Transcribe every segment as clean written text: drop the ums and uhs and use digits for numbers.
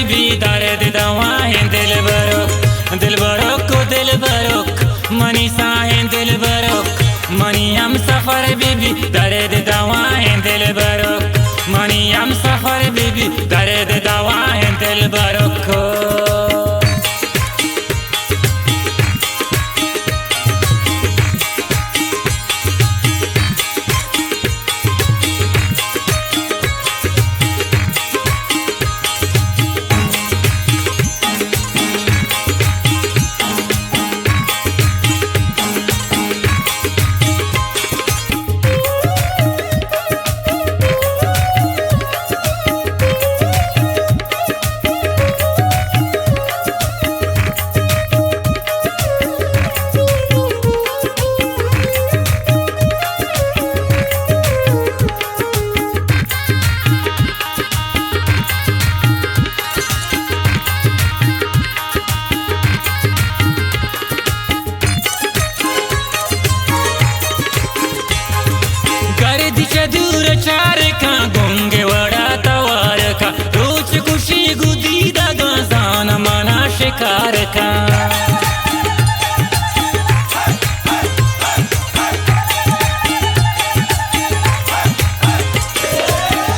बीबी दर्द दवाएं दिल बरोक को दिल बरोक मनी साहें दिल बरोक मनी हम सफर बीबी दर्द दवाएं दिल बरोक मनी हम सफर बीबी दर्द दवाएं दिल बरोक दूर चार का गोंगे वड़ा तवार का रोज खुशी गुदी दान मना शिकार का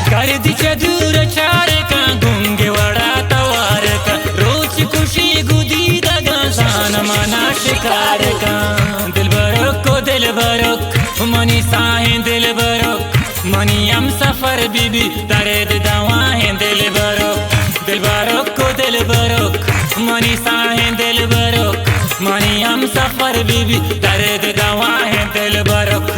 कर दिशा दूर चार का गोंगे वड़ा तवार का रोज खुशी गुदी दान मना शिकार का दिल बरोक को दिल बरोक मनी साहें दिल बरोक मनी हम सफर बीबी दर्द दवाएं दिल बरोक को दिल बरोक मनी साहें दिल बरोक मनी हम सफर बीबी दर्द दवाएं दिल बरोक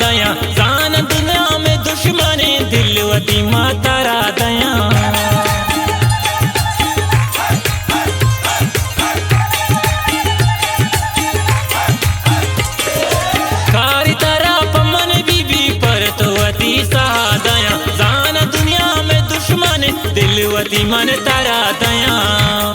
दया जान दुनिया में दुश्मने दिलवती मातारा दया कारी तरह पमन बीबी पर तो अति दया जान दुनिया में दुश्मने दिलवती मन तारा दया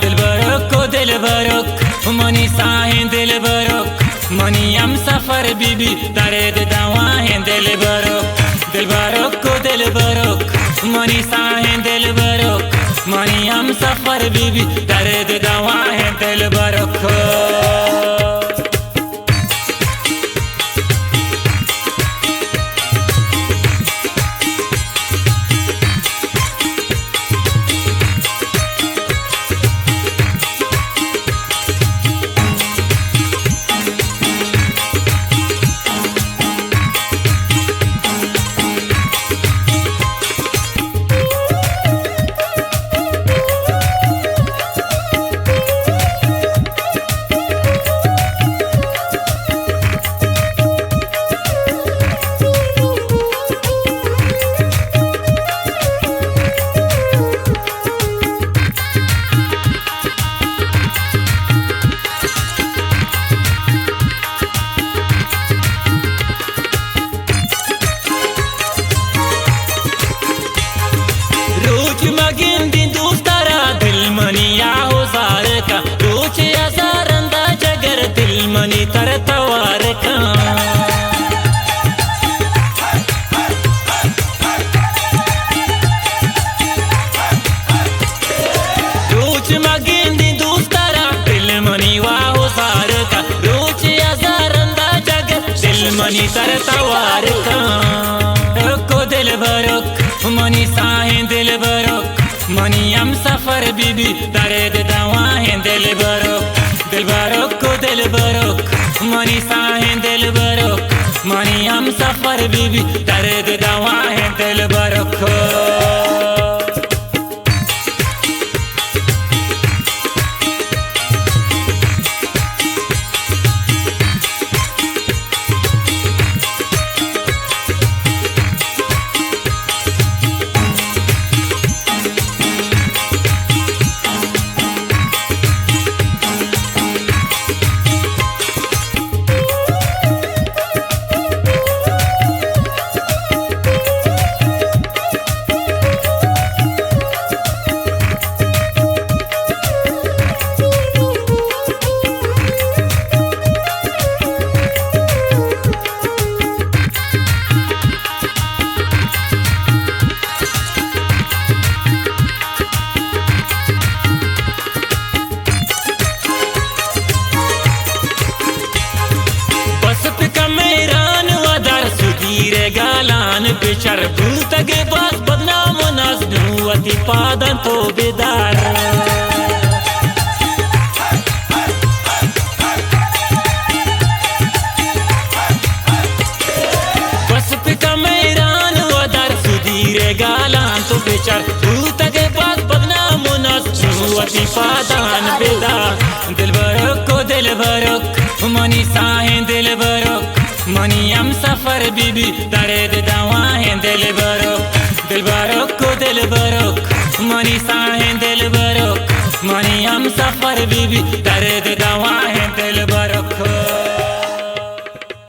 दिल बरोक को दिल बरोक मनी साहें दिल बरोक मनी हम सफर बीबी दर्द दवाएं दिल बरोक को दिल बरोक मनी साहें दिल बरोक मनी हम सफर बीबी दर्द दवाएं दिल बरोक मनी तर तवार का रोज मगेंदी दोस्तारा दिल मनी वाहो सार का रोज हजार अंदाजा दिल मनी तर तवार का को दिल बरोक मनी साहें दिल बरोक मनी हम सफर बीबी दर्द दवाएं दिल बरोक को दिल बरोक मनी साहें दिल बरोक मनी हम सफर बीबी दर्द दवाएं दिल बरोक गालान बिचर भूतगे बस बदनाम नजनुवती पादन तो बेदार बस पिका मैरान वदर सुधीरे गालान तो बिचर भूतगे बस बदनाम नजनुवती पादन बेदार दिल बरोक को दिल बरोक मनी साहें दिल बरोक मनी हम सफर बीबी दर्द दवाएं दिल बरोक को दिल बरोक मनी साहें दिल बरोक मनी हम सफर बीबी दर्द